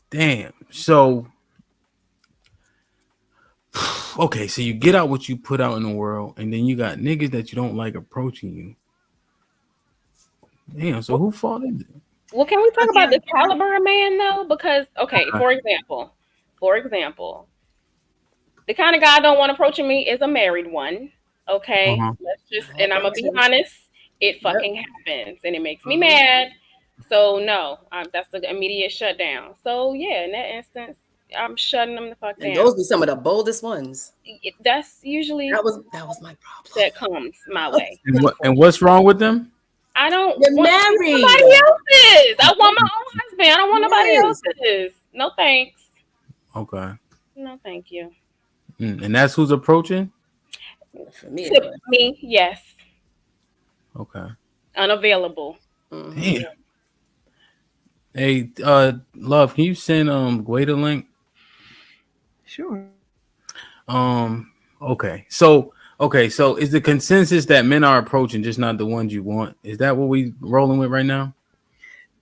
Damn. So okay, so you get out what you put out in the world, and then you got niggas that you don't like approaching you. Damn. So who fault is it? Well, can we talk about the Again, caliber of man though? Because okay, Okay. for example, the kind of guy I don't want approaching me is a married one. Okay, Uh-huh. let's just, I and have I'm them gonna be too. honest, it Yep. fucking happens, and it makes me Hmm. mad. So no, that's the immediate shutdown. So yeah, in that instance, I'm shutting them the fuck And down. those be some of the boldest ones. That's usually That was my that comes my problem. way. And what's wrong with them? I don't You're want to be married. somebody else's. I want my own husband. I don't want nobody Yes. else's. No thanks. Okay. No thank you. And that's who's approaching? For me, it To was. me, yes. Okay. Unavailable. Hmm. Damn. Hey, love, can you send Guah the link? Sure. Okay. So is the consensus that men are approaching, just not the ones you want? Is that what we rolling with right now?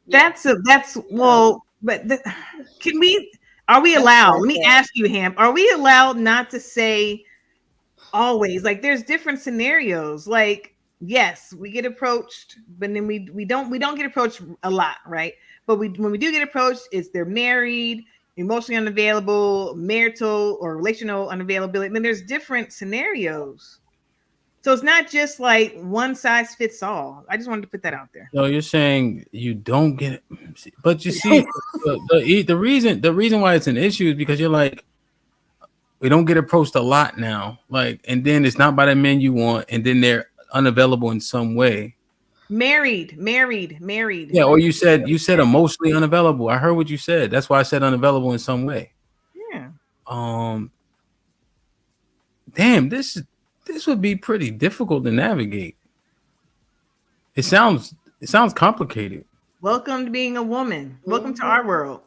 Yeah. That's Yeah. well, but can we? Are we That's allowed? what Let I me said. ask you, Ham. Are we allowed not to say always? Like, there's different scenarios. Like, yes, we get approached, but then we don't get approached a lot, right? But we when we do get approached, it's they're married, emotionally unavailable, marital or relational unavailability. I mean, there's different scenarios. So it's not just like one size fits all. I just wanted to put that out there. So you're saying you don't get it, but you see, the reason why it's an issue is because you're like, we don't get approached a lot now, like, and then it's not by the men you want, and then they're unavailable in some way. Married. Yeah, or you said emotionally unavailable. I heard what you said. That's why I said unavailable in some way. Yeah. Um, damn, this would be pretty difficult to navigate. It sounds complicated. Welcome to being a woman. Welcome to Hmm. our world.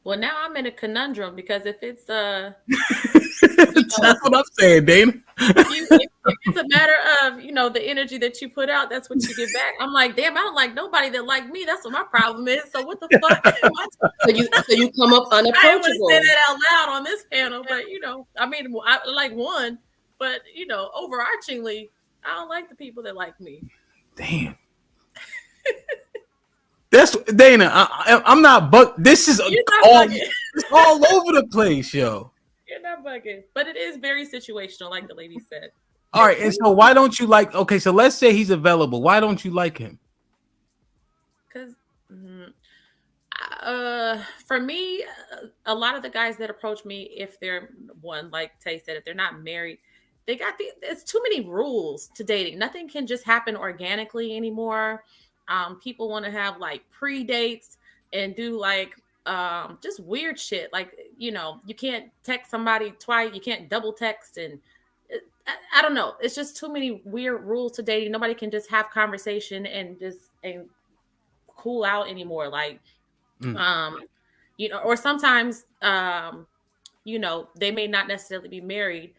Well, now I'm in a conundrum because if it's you That's know, what I'm saying, Dana. if it's a matter of the energy that you put out, that's what you get back. I'm like, damn, I don't like nobody that like me. That's what my problem is. So what the fuck? So you come up I didn't want to say unapproachable. that out loud on this panel, but I mean, I like one, but overarchingly, I don't like the people that like me. Damn. That's Dana. I'm not, but this is You're not all bugging. it's all over the place, yo. You're not bugging, but it is very situational, like the lady said. All right, and so why don't you like? Okay, so let's say he's available. Why don't you like him? Because for me, a lot of the guys that approach me, if they're one, like Tay said, if they're not married, it's too many rules to dating. Nothing can just happen organically anymore. People want to have like pre-dates and do like just weird shit. Like, you can't text somebody twice, you can't double text, and I don't know. It's just too many weird rules to dating. Nobody can just have conversation and cool out anymore. Like, Mm. um, or sometimes, they may not necessarily be married,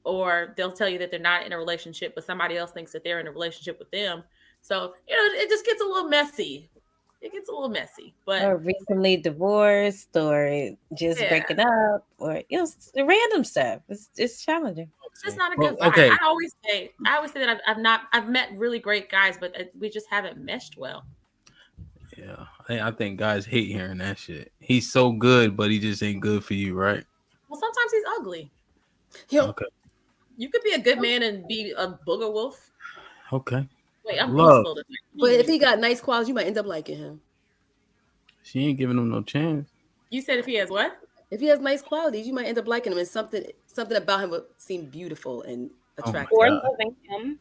or they'll tell you that they're not in a relationship, but somebody else thinks that they're in a relationship with them. So, it just gets a little messy. It gets a little messy, but Or recently divorced, or just yeah, breaking up, or random stuff. It's challenging. it's just not a Well, good vibe. okay. I always say that I've met really great guys, but we just haven't meshed well. Yeah, I think guys hate hearing that shit. He's so good, but he just ain't good for you, right? Well, sometimes he's ugly. You know, Okay. You could be a good man and be a booger wolf. Okay. Wait, I'm Love. peaceful tonight. but if he got nice qualities, you might end up liking him. She ain't giving him no chance. You said if he has what? If he has nice qualities, you might end up liking him, and something about him would seem beautiful and Oh my attractive. Or god. loving him.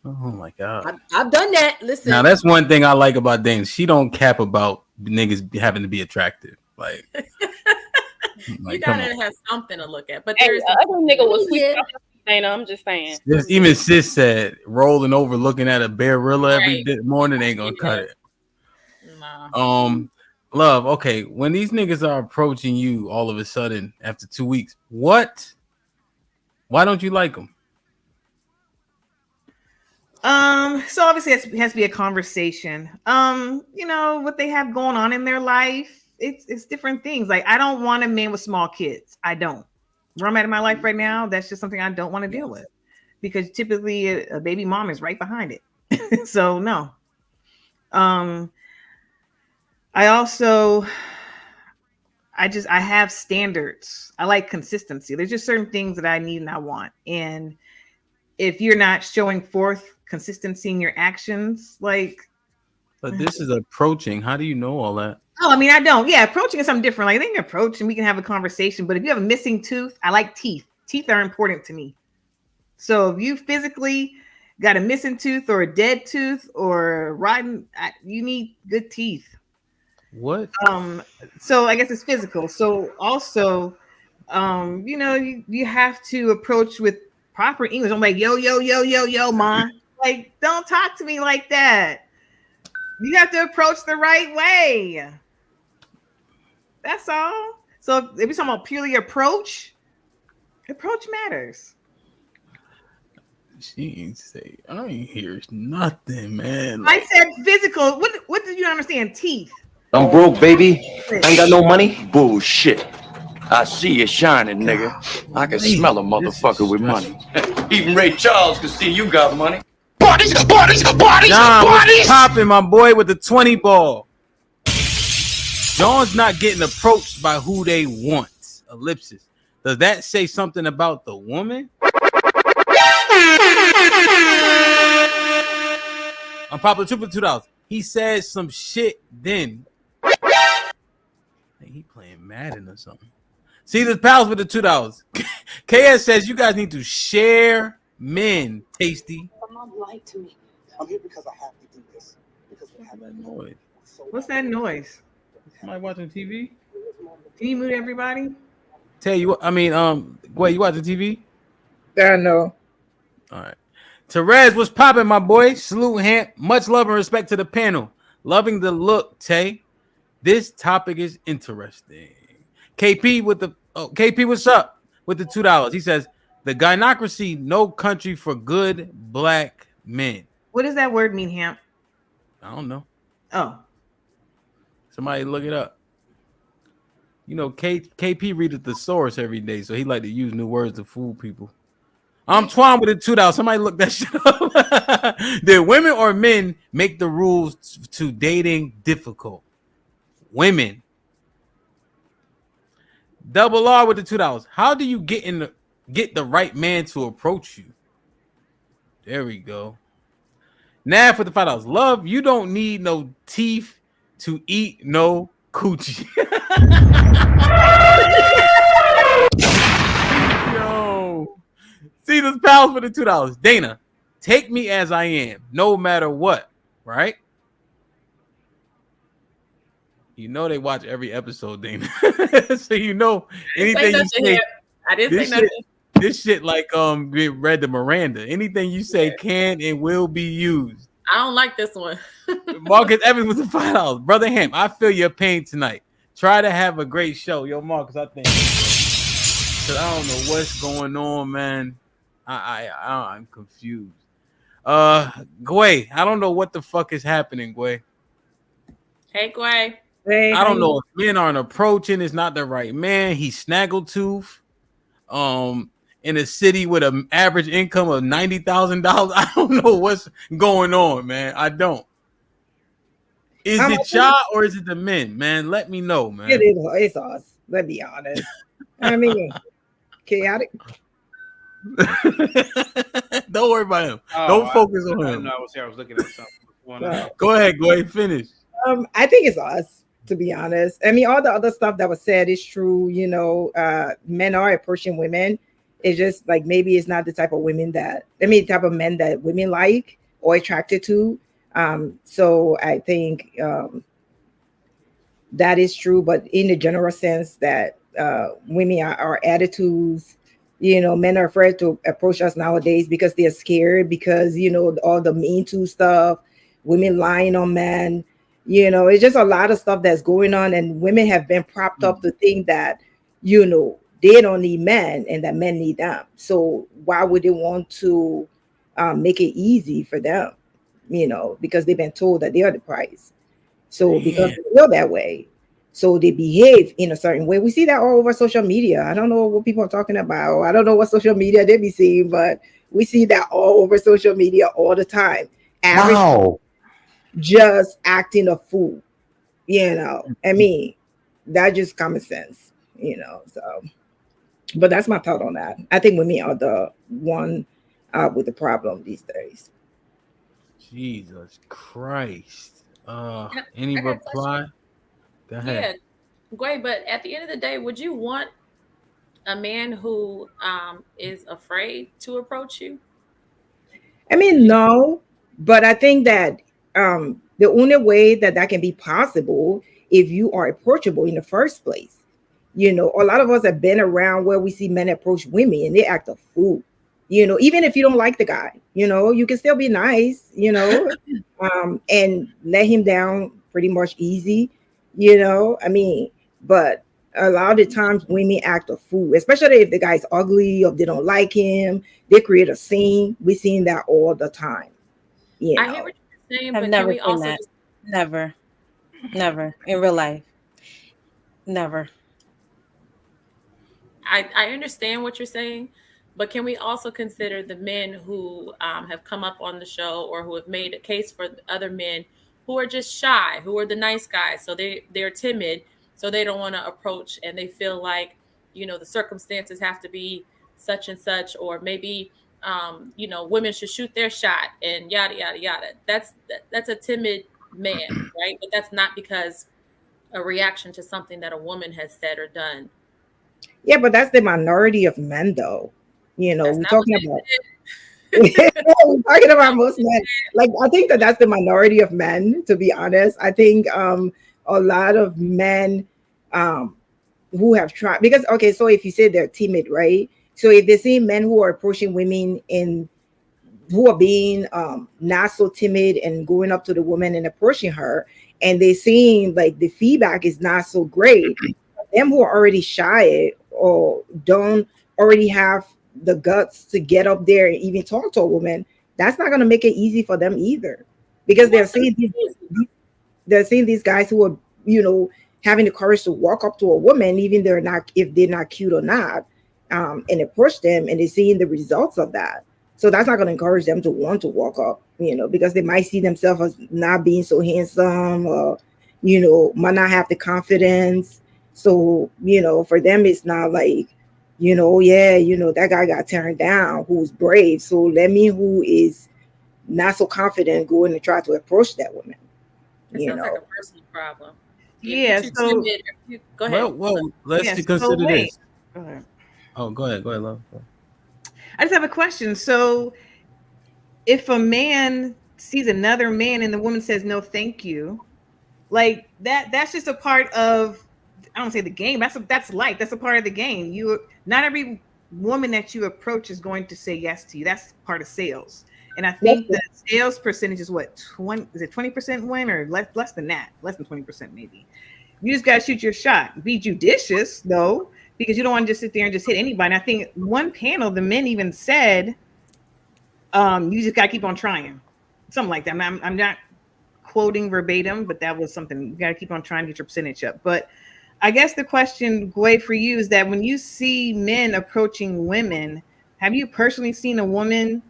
Oh my god. I've done that. Now Listen, that's one thing I like about Dana. She don't cap about niggas having to be attractive. You Come gotta on. have something to look at. But Hey, there is the other nigga was sweet yeah, Dana. I'm just saying. Even sis said rolling over looking at a Barilla every right. morning ain't gonna cut Yeah. it. Nah. Love, okay. When these niggas are approaching you all of a sudden after 2 weeks, what? Why don't you like them? So obviously it has to be a conversation. What they have going on in their life, it's different things. Like I don't want a man with small kids. I don't. Where I'm at in my life right now, that's just something I don't want to deal with, because typically a baby mom is right behind it. So no. I also I have standards. I like consistency. There's just certain things that I need and I want. And if you're not showing forth consistency in your actions, like. But this is approaching. How do you know all that? Oh, I mean, I don't. Yeah, approaching is something different. Like, they can approach and we can have a conversation. But if you have a missing tooth, I like teeth. Teeth are important to me. So if you physically got a missing tooth or a dead tooth or rotten, you need good teeth. What? So I guess it's physical. So also, you know, you have to approach with proper English. I'm like, yo, ma. Like, don't talk to me like that. You have to approach the right way. That's all. So if we're talking about purely approach matters. She ain't say. I ain't hear nothing, man. I said physical. What did you understand? Teeth. I'm broke, baby. Ain't got no money. Bullshit. I see you shining, nigga. I can smell a motherfucker with money. Even Ray Charles can see you got money. Bodies, John, what's popping, my boy, with the 20 ball? John's not getting approached by who they want. Ellipsis. Does that say something about the woman? I'm popular $2 for $2. He said some shit then. He playing Madden or something. See this pals with the $2. KS says you guys need to share men. Tasty. Mom lied to me. I'm here because I have to do this. Because we have that noise. What's that noise? Somebody watching TV? Can you mute everybody? Tell you what, I mean, Guah, you watching TV? Yeah, no. All right. Therese, what's popping, my boy? Salute, Hamp. Much love and respect to the panel. Loving the look, Tay. This topic is interesting. KP with the KP, what's up? With the $2. He says the gynocracy, no country for good black men. What does that word mean, Hamp? I don't know. Oh. Somebody look it up. You know, KP read a thesaurus every day, so he like to use new words to fool people. I'm Twan with the $2. Somebody look that shit up. Did women or men make the rules to dating difficult? Women. Double R with the $2. How do you get the right man to approach you? There we go. Nav for the $5. Love, you don't need no teeth to eat no coochie. Yo. See this pals for the $2. Dana, take me as I am, no matter what, right? You know they watch every episode, Dana. So you know anything you say. I didn't say nothing. This shit like read to Miranda. Anything you say can and will be used. I don't like this one. Marcus Evans with the $5. Brother Ham, I feel your pain tonight. Try to have a great show. Yo, Marcus, I think. Cause I don't know what's going on, man. I'm confused. Guah, I don't know what the fuck is happening, Guah. Hey, Guah. Hey, I don't know if men aren't approaching. It's not the right man. He's snaggletooth. In a city with an average income of $90,000. I don't know what's going on, man. I don't. Is it y'all or is it the men, man? Let me know, man. It's us. Let's be honest. I mean, chaotic. Don't worry about him. Don't focus on him. I was here. I was looking at something. Go ahead, finish. I think it's us, to be honest. I mean, all the other stuff that was said is true. You know, men are approaching women. It's just like maybe it's not the type of women type of men that women like or attracted to. So I think that is true. But in the general sense that women are attitudes, you know, men are afraid to approach us nowadays because they're scared, because, you know, all the Me Too stuff, women lying on men, you know, it's just a lot of stuff that's going on. And women have been propped up to think that, you know, they don't need men and that men need them. So why would they want to make it easy for them? You know, because they've been told that they are the prize. So because they feel that way. So they behave in a certain way. We see that all over social media. I don't know what people are talking about. I don't know what social media they be seeing, but we see that all over social media all the time. Average Wow. just acting a fool, you know. I mean, that's just common sense, you know. So, but that's my thought on that. I think women are the one with the problem these days. Jesus Christ. And Any I got a question. reply? Go Yeah, ahead. great. But at the end of the day, would you want a man who is afraid to approach you? I mean, no, but I think that the only way that that can be possible if you are approachable in the first place. You know, a lot of us have been around where we see men approach women and they act a fool. You know, even if you don't like the guy, you know, you can still be nice, you know, and let him down pretty much easy, you know. I mean, but a lot of the times women act a fool, especially if the guy's ugly or they don't like him, they create a scene. We're seeing that all the time, you I hear know. what you're saying, I've but can never we seen also that. just Never, never in real life. Never. I understand what you're saying, but can we also consider the men who have come up on the show or who have made a case for other men who are just shy, who are the nice guys, so they're timid, so they don't want to approach, and they feel like the circumstances have to be such and such, or maybe women should shoot their shot and yada yada yada. That's a timid man, right? But that's not because a reaction to something that a woman has said or done. Yeah, but that's the minority of men, though. You know, That's we're not what talking they about said. we're talking That's about not what most men. Like, I think that that's the minority of men. To be honest, I think a lot of men um who have tried, because okay, so if you say they're timid, right? So if they see men who are approaching women in who are being not so timid and going up to the woman and approaching her, and they seeing like the feedback is not so great, them who are already shy or don't already have the guts to get up there and even talk to a woman, that's not going to make it easy for them either, because Who wants to be easy? they're seeing these guys who are, you know, having the courage to walk up to a woman, even they're not, if they're not cute or not, and approach them, and they're seeing the results of that. So that's not going to encourage them to want to walk up, you know, because they might see themselves as not being so handsome, or, you know, might not have the confidence. So, you know, for them, it's not like, you know, yeah, you know, that guy got turned down who's brave. So let me, who is not so confident, go in and try to approach that woman, It you sounds like know. a personal problem. If you're Yeah. too So timid, go ahead. Let's yes. So consider wait. this. Go ahead. Oh, go ahead, love. I just have a question. So if a man sees another man and the woman says no, thank you, like that's just a part of, I don't say the game. That's life. That's a part of the game. You Not every woman that you approach is going to say yes to you. That's part of sales. And I That's think the sales percentage is what, 20, is it 20% win, or less than that? Less than 20% maybe. You just gotta shoot your shot. Be judicious though, because you don't want to just sit there and just hit anybody. And I think one panel, the men even said, you just gotta keep on trying. Something like that. I'm not quoting verbatim, but that was something. You gotta keep on trying to get your percentage up. But I guess the question, Gway, for you is that when you see men approaching women, have you personally seen a woman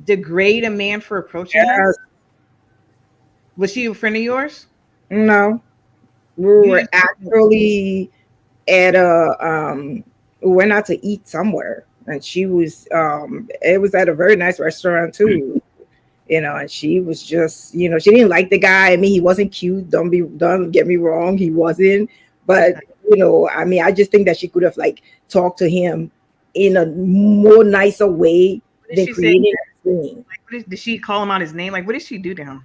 degrade a man for approaching her? Was she a friend of yours? No, we You were just actually at a we went out to eat somewhere, and she was it was at a very nice restaurant too, you know, and she was just, you know, she didn't like the guy. I mean, he wasn't cute, don't get me wrong, he wasn't, but okay. you know, I mean, I just think that she could have like talked to him in a more nicer way What did than she say? creating a scene. Like, did she call him out his name? Like, what did she do to him?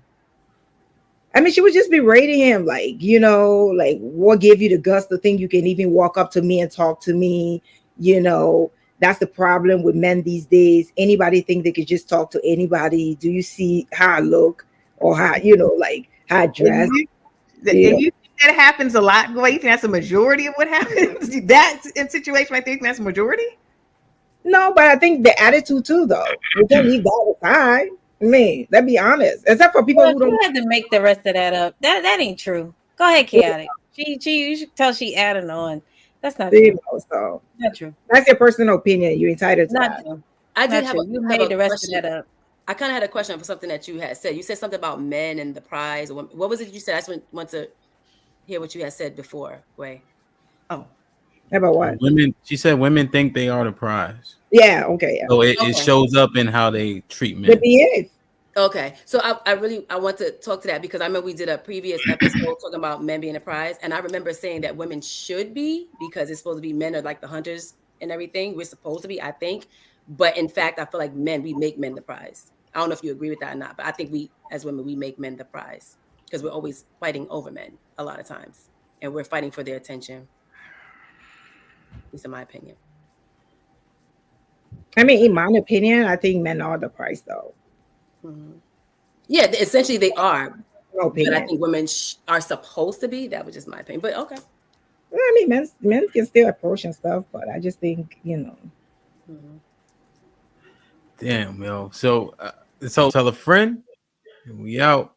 I mean, she would just be rating him, like, you know, like, what gave you the guts to think you can even walk up to me and talk to me? You know, that's the problem with men these days. Anybody think they could just talk to anybody? Do you see how I look, or how, you know, like how I dress? If you think that happens a lot, Gway, you think that's a majority of what happens? That in situation like that, you think that's a majority? No, but I think the attitude too, though. We can't leave that aside. I mean, let's be honest. Except for people Well, who you don't. had to make the rest of that up. That ain't true. Go ahead, chaotic. You should tell she adding on. That's not You true. know, so Not true. that's your personal opinion. You're entitled to Not that. true. I did Not have true. a, You have made a the rest question. of that up. I kind of had a question for something that you had said. You said something about men and the prize. What was it you said? I just want to hear what you had said before, Guah. Oh, About what? Women, she said women think they are the prize. Yeah, okay, yeah. So it Okay. shows up in how they treat They men. behave. Okay, so I want to talk to that because I remember we did a previous episode talking about men being a prize, and I remember saying that women should be because it's supposed to be men are like the hunters and everything. We're supposed to be, I think, but in fact, I feel like we make men the prize. I don't know if you agree with that or not, but I think we as women we make men the prize because we're always fighting over men a lot of times, and we're fighting for their attention. At least in my opinion. I mean, in my opinion, I think men are the price, though. Mm-hmm. Yeah, essentially they are. No But opinion. I think women are supposed to be. That was just my opinion. But okay. I mean, men can still approach and stuff, but I just think, you know. Mm-hmm. Damn, yo. So tell a friend, and we out.